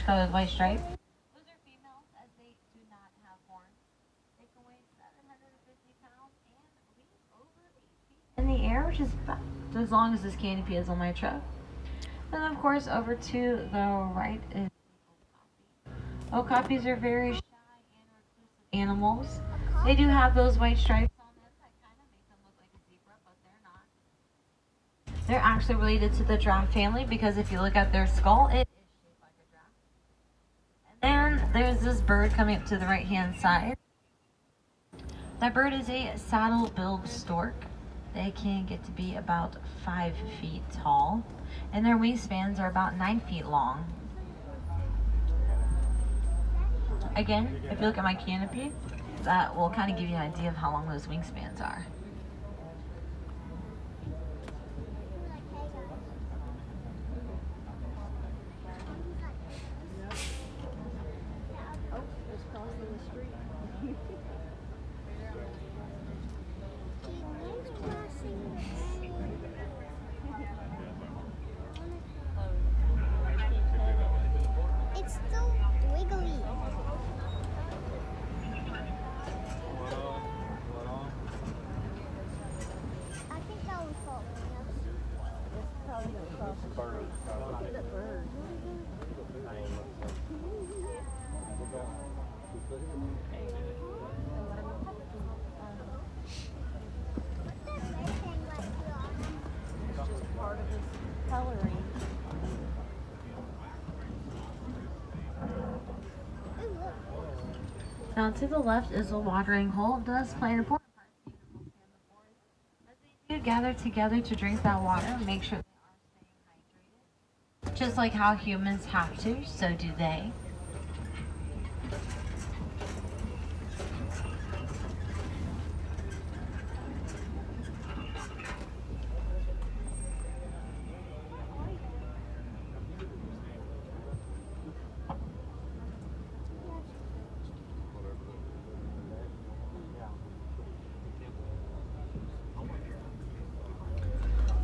colored white stripe. Those are females as they do not have horns. They can weigh 750 pounds and leap over 8 feet in the air, which is about as long as this canopy is on my truck. And of course, over to the right is okapis are very shy and reclusive animals. They do have those white stripes on them that kind of make them look like a zebra, but they're not. They're actually related to the giraffe family because if you look at their skull, it is shaped like a giraffe. And then there's this bird coming up to the right hand side. That bird is a saddle-billed stork. They can get to be about 5 feet tall, and their wingspans are about 9 feet long. Again, if you look at my canopy, that will kind of give you an idea of how long those wingspans are. It's still wiggly. I think that was falling. It's probably going to fall. Look at the bird. It's just part of his coloring. Now to the left is a watering hole. It does play an important part in the animals here in the forest. As they do gather together to drink that water, make sure they are staying hydrated. Just like how humans have to, so do they.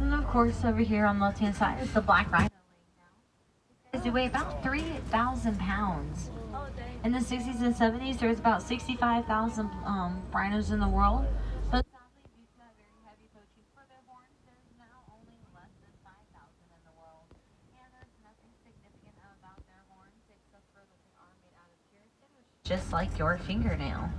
And of course, over here on the left-hand side is the black rhino laying down. These guys do weigh about 3,000 pounds. In the 60s and 70s, there was about 65,000 rhinos in the world. But sadly, due to that very heavy poaching for their horns, there's now only less than 5,000 in the world. And there's nothing significant about their horns except for that they are made out of keratin, which is just like your fingernail.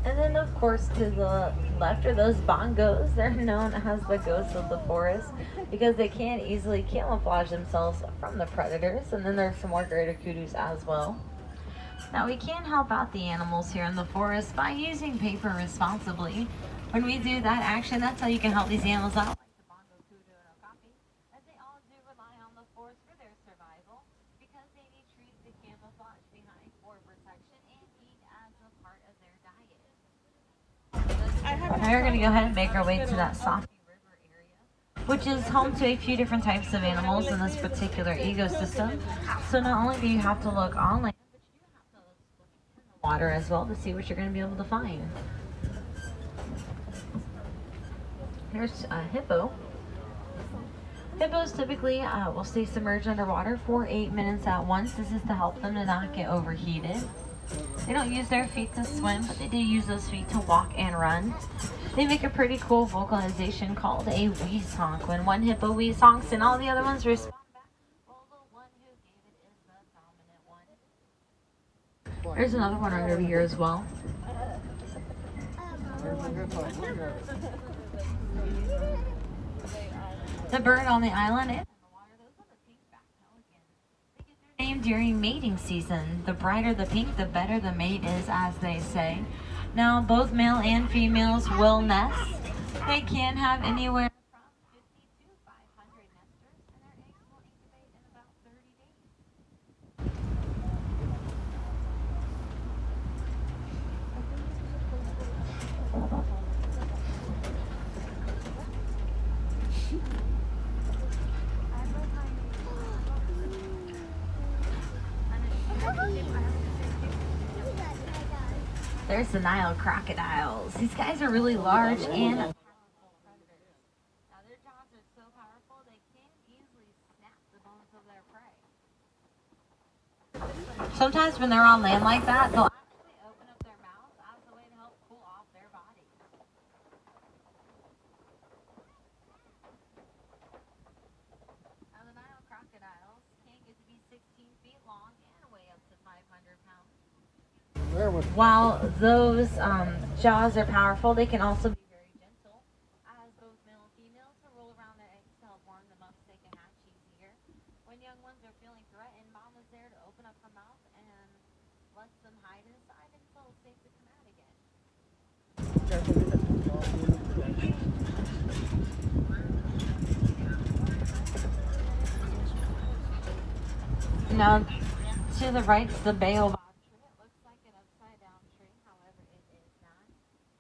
And then, of course, to the left are those bongos. They're known as the ghosts of the forest because they can easily camouflage themselves from the predators. And then there's some more greater kudus as well. Now, we can help out the animals here in the forest by using paper responsibly. When we do that action, that's how you can help these animals out, like the bongo, kudu, and okapi, as they all do rely on the forest for their survival because they need trees to camouflage behind for protection and eat as a part of their diet. Now we're going to go ahead and make our way to that Safi River area, which is home to a few different types of animals in this particular ecosystem. So not only do you have to look on land, but you do have to look in the water as well to see what you're going to be able to find. Here's a hippo. Hippos typically will stay submerged underwater for 8 minutes at once. This is to help them to not get overheated. They don't use their feet to swim, but they do use those feet to walk and run. They make a pretty cool vocalization called a wheeze honk. When one hippo wheeze honks and all the other ones respond back, well, the one who gave it is the dominant one. There's another one right over here as well. The bird on the island and in the water, those are the pink-backed pelicans. They get their name during mating season. The brighter the pink, the better the mate is, as they say. Now, both male and females will nest. They can have anywhere from 50 to 500 nesters, and their eggs will incubate in about 30 days. There's the Nile crocodiles. These guys are really large and powerful predators. Now their jaws are so powerful they can easily snap the bones of their prey. Sometimes when they're on land like that, they'll actually open up their mouths as a way to help cool off their body. Now the Nile crocodiles can get to be 16 feet long and weigh up to 500 pounds. While those jaws are powerful, they can also be very gentle, as both male and females will roll around their eggs to help warm them up so they can hatch easier. When young ones are feeling threatened, mom is there to open up her mouth and lets them hide inside until it's safe to come out again. Now, to the right is the baobab tree. It looks like an upside down tree, however, it is not.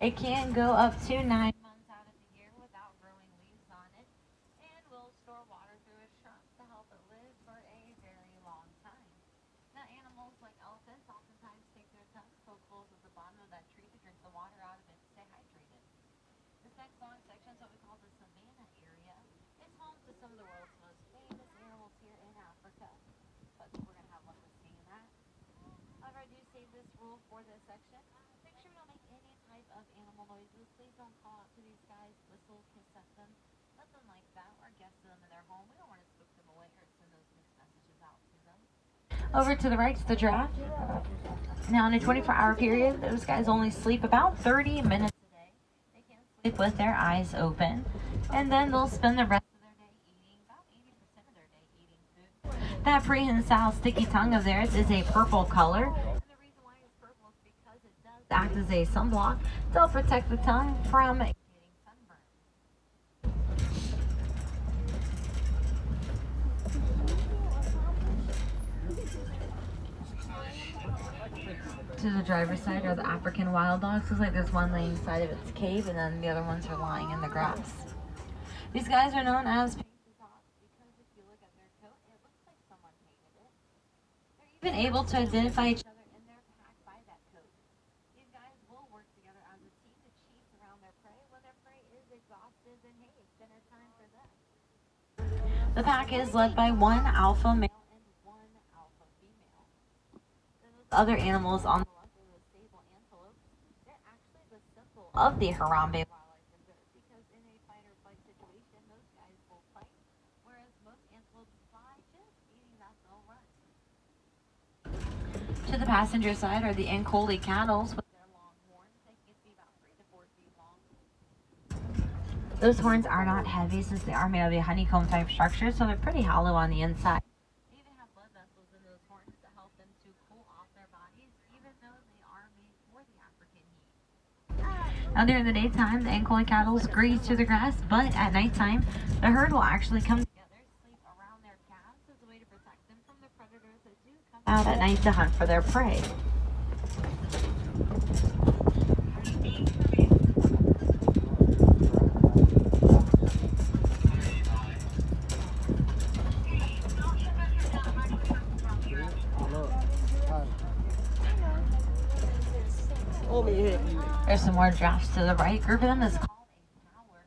It can go up to 9 months out of the year without growing leaves on it, and will store water through its trunk to help it live for a very long time. Now, animals like elephants oftentimes take their tongues poke holes at the bottom of that tree to drink the water out of it to stay hydrated. This next long section is what we call the savanna area. It's home to some of the world's most famous animals here in Africa. But we're going to have luck with seeing that. However, I do save this rule for this section. Make sure you don't make any type of animal noises. Please don't call out to these guys, whistle, kiss at them, nothing like that, or guess them in their home. We don't want to spook them away or send those mixed messages out to them. Over to the right is the giraffe. Now, in a 24-hour period, those guys only sleep about 30 minutes a day. They can sleep with their eyes open, and then they'll spend the rest of their day eating, about 80% of their day eating food. That prehensile sticky tongue of theirs is a purple color. And the reason why it's purple is because it does act as a sunblock to help protect the tongue from getting sunburned. To the driver's side are the African wild dogs. Looks like there's one laying inside of its cave, and then the other ones are lying in the grass. These guys are known as painted dogs because if you look at their coat, it looks like someone painted it. They're even able to identify each other in their pack by that coat. These guys will work together as a team to chase around their prey when their prey is exhausted and hey, it's dinner time for them. The pack is led by one alpha male and one alpha female. Other animals on the left are the sable antelopes. They're actually the symbol of the Harambe wildlife reserve because in a fight or flight situation, those guys will fight, whereas most antelopes fly, just eating that they'll run. To the passenger side are the Ankole cattle with their long horns. They can be about 3 to 4 feet long. Those horns are not heavy since they are made of a honeycomb type structure, so they're pretty hollow on the inside. They even have blood vessels in those horns to help them to cool off their bodies, even though they are made for the African heat. Now during the daytime, the Ankole cattle graze through the grass, but at nighttime, the herd will actually come together, sleep around their calves as a way to protect them from the predators that do come out at night to hunt for their prey. There's some more giraffes to the right. Group of them is called a tower.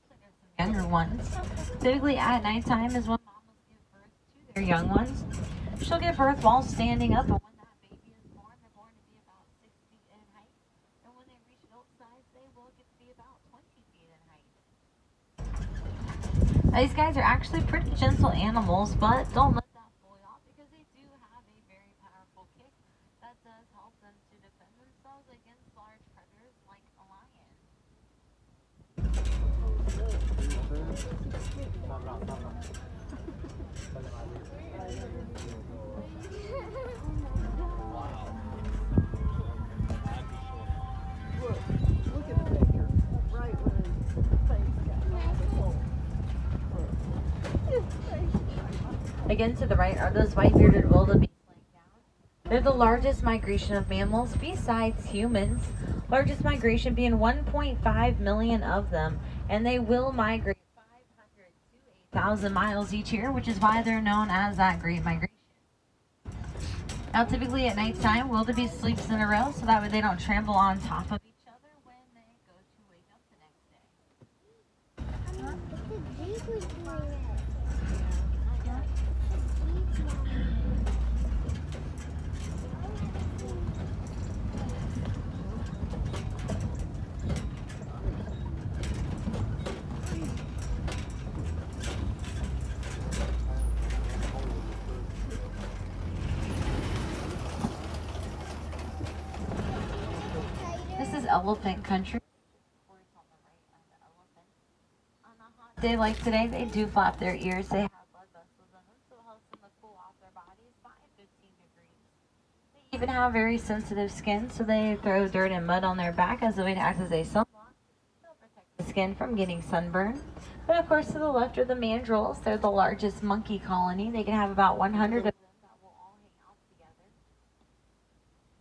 There's some younger ones. Typically at nighttime is when mamas give birth to their young ones. She'll give birth while standing up, and when that baby is born, they're born to be about 6 feet in height. And when they reach adult size, they will get to be about 20 feet in height. Now, these guys are actually pretty gentle animals, but don't let that fool you off because they do have a very powerful kick that does help them to defend themselves against large predators like a lion. Look at the picture. Right when his face got Again, to the right are those white-bearded wildebeest laying down. They're the largest migration of mammals besides humans. Largest migration being 1.5 million of them, and they will migrate 500 to 8,000 miles each year, which is why they're known as that Great Migration. Now, typically at nighttime, wildebeest sleeps in a row so that way they don't trample on top of each other when they go to wake up the next day. The Jeep was doing it. This is elephant country. On a hot day like today, they do flap their ears. They have blood vessels in them, so it helps them to cool off their bodies by 15 degrees. They even have very sensitive skin, so they throw dirt and mud on their back as a way to act as a sunblock. They'll protect the skin from getting sunburn. But of course, to the left are the mandrills. They're the largest monkey colony. They can have about 100 of them that will all hang out together.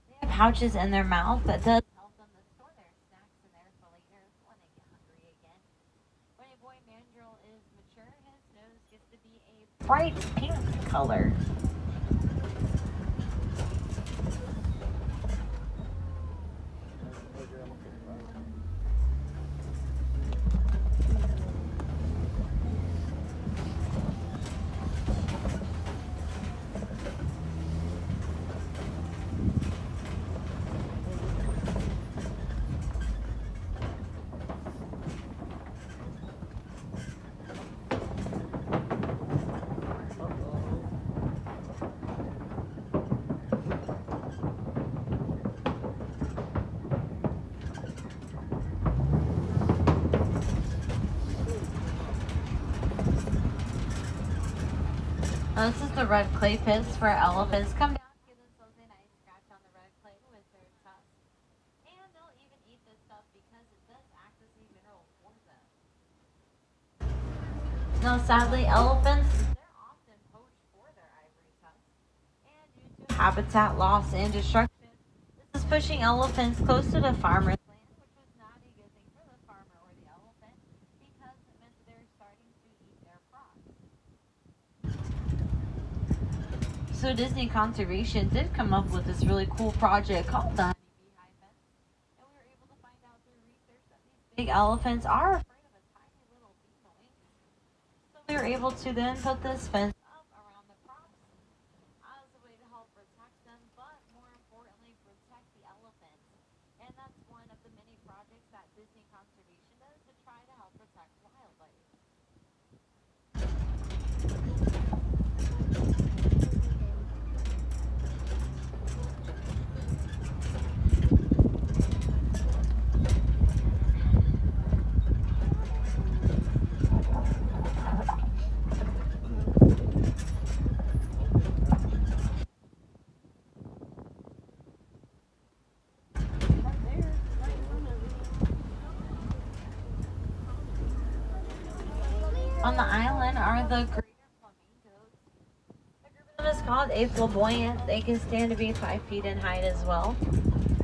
They have pouches in their mouth that does help them to store their snacks in there for later when they get hungry again. When a boy mandrill is mature, his nose gets to be a bright pink color. This is the red clay pits where elephants come down to give themselves a nice scratch on the red clay with their tusks. And they'll even eat this stuff because it does act as a mineral for them. Now, sadly, elephants, they're often poached for their ivory tusks. And due to habitat loss and destruction, this is pushing elephants close to the farmer's land, which was not a good thing for the farmer or the elephant because it meant that they're starting to eat their crops. So Disney Conservation did come up with this really cool project called the Honeybee High Fence. And we were able to find out through research that these big elephants are afraid of a tiny little bee noise. So we were able to then put this fence up around the crops as a way to help protect them, but more importantly, protect the elephants. And that's one of the many projects that Disney Conservation does to try to help protect wildlife. On the island are the greater flamingos. A group of them is called a flamboyant. They can stand to be 5 feet in height as well.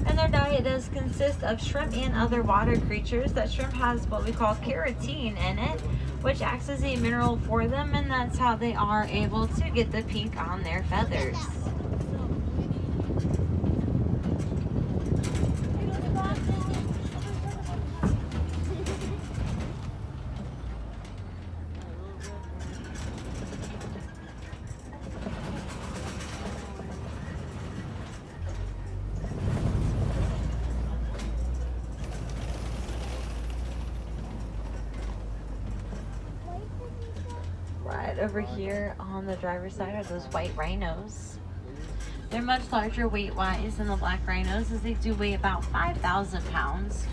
And their diet does consist of shrimp and other water creatures. That shrimp has what we call carotene in it, which acts as a mineral for them, and that's how they are able to get the pink on their feathers. Right over here on the driver's side are those white rhinos. They're much larger weight-wise than the black rhinos, as they do weigh about 5,000 pounds.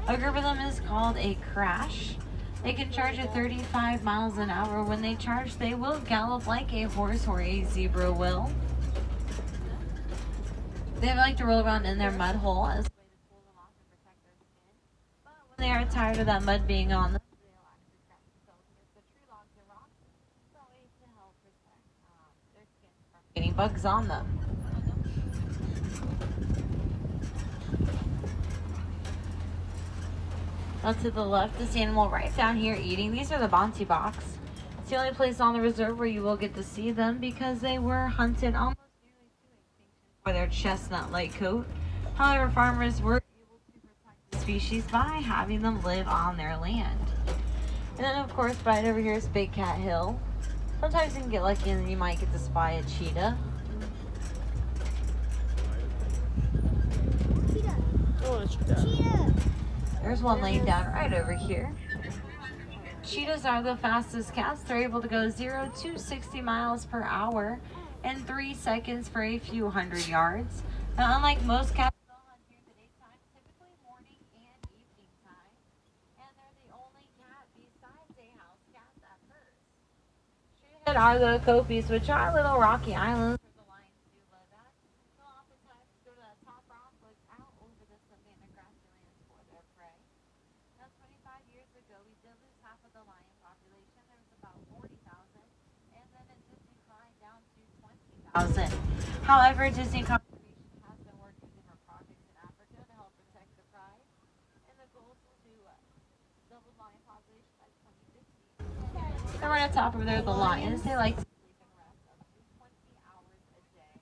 A group of them is called a crash. They can charge at 35 miles an hour. When they charge, they will gallop like a horse or a zebra will. They like to roll around in their mud hole as a way to cool them off and protect their skin. But when they are tired of that mud being on them, they'll actually scratch themselves against the tree logs and rocks. That way to help protect their skin from getting bugs on them. Now to the left, this animal right down here eating. These are the Bonte box. It's the only place on the reserve where you will get to see them because they were hunted almost nearly to extinction for their chestnut light coat. However, farmers were able to protect the species by having them live on their land. And then, of course, right over here is Big Cat Hill. Sometimes you can get lucky and you might get to spy a cheetah. Cheetah. Oh, a cheetah. Cheetah. There's one laying down right over here. Cheetahs are the fastest cats. They're able to go 0 to 60 miles per hour in 3 seconds for a few hundred yards. Now, unlike most cats, they'll hunt during the daytime, typically morning and evening time. And they're the only cat besides a house cat that purrs. Straight ahead are the Copies, which are little rocky islands where the lions do live at. They'll oftentimes go to that top rock, look out over the savanna grasslands for their prey. Now, 25 years ago, we did lose half of the lion population. There was about 40,000, and then it just declined down to 20,000. However, Disney Conservation has been working with different projects in Africa to help protect the pride, and the goal is to double lion population by 2050. And right on top of there, the lions, they like to sleep and rest up to 20 hours a day.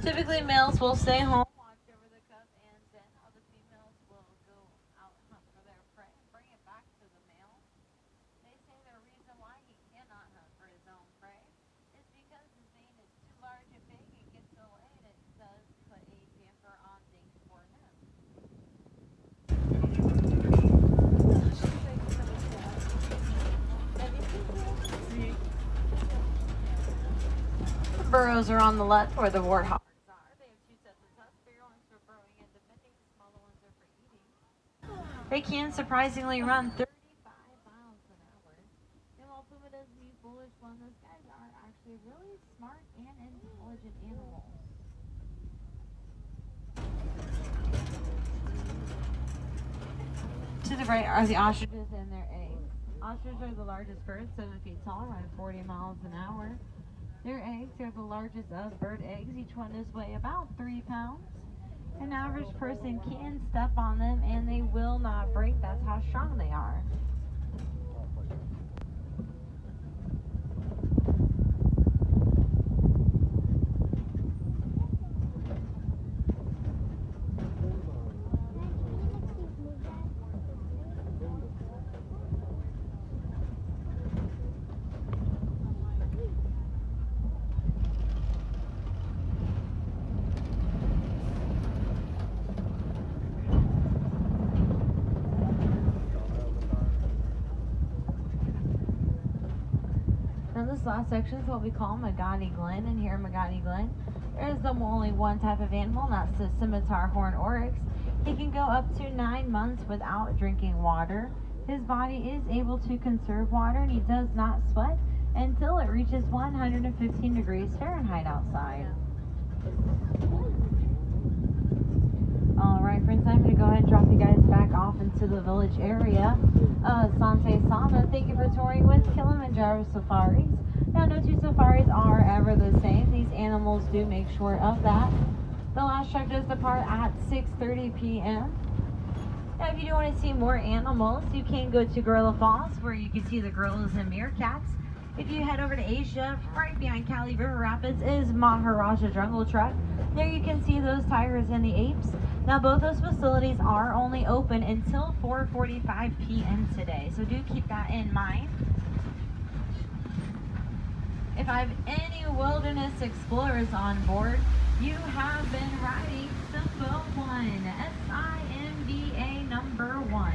Typically, males will stay home, watch over the cub, and then other females will go out and hunt for their prey and bring it back to the male. They say the reason why he cannot hunt for his own prey is because his mane is too large and big and gets away, and it does put a damper on things for him. The burrows are on the left where the warthogs are. They have 2 sets of tusks, bigger ones for burrowing and defending, the smaller ones are for eating. They can surprisingly run 35 miles an hour. And while Puma does be foolish, one those guys are actually really smart and intelligent animals. To the right are the ostriches and their eggs. Ostriches are the largest birds, 7 feet tall, run 40 miles an hour. Their eggs are the largest of bird eggs. Each one is weigh about 3 pounds. An average person can step on them and they will not break. That's how strong they are. Now this last section is what we call Magani Glen, and here in Magani Glen, there is only one type of animal, and that's the scimitar horn oryx. He can go up to 9 months without drinking water. His body is able to conserve water, and he does not sweat until it reaches 115 degrees Fahrenheit outside. Alright friends, I'm going to go ahead and drop you guys back off into the village area of Sante Sama. Thank you for touring with Kilimanjaro Safaris. Now, no 2 safaris are ever the same. These animals do make sure of that. The last truck does depart at 6:30 p.m. Now, if you do want to see more animals, you can go to Gorilla Falls, where you can see the gorillas and meerkats. If you head over to Asia, right behind Cali River Rapids is Maharaja Jungle Trek. There you can see those tigers and the apes. Now, both those facilities are only open until 4:45 p.m. today, so do keep that in mind. If I have any wilderness explorers on board, you have been riding Simba 1, S-I-M-B-A number 1.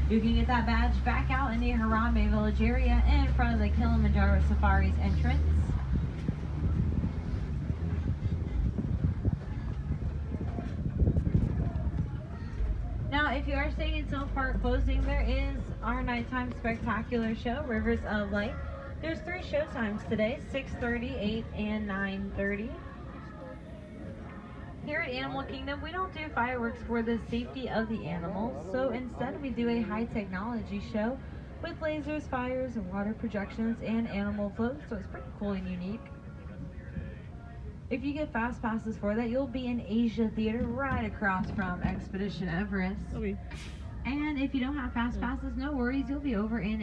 You can get that badge back out in the Harambe Village area in front of the Kilimanjaro Safaris entrance. Now, if you are staying until park closing, there is our nighttime spectacular show, Rivers of Light. There's 3 show times today, 6:30, 8, and 9:30. Here at Animal Kingdom, we don't do fireworks for the safety of the animals, so instead we do a high technology show with lasers, fires, and water projections and animal floats, so it's pretty cool and unique. If you get fast passes for that, you'll be in Asia Theater right across from Expedition Everest. Okay. And if you don't have fast passes, no worries, you'll be over in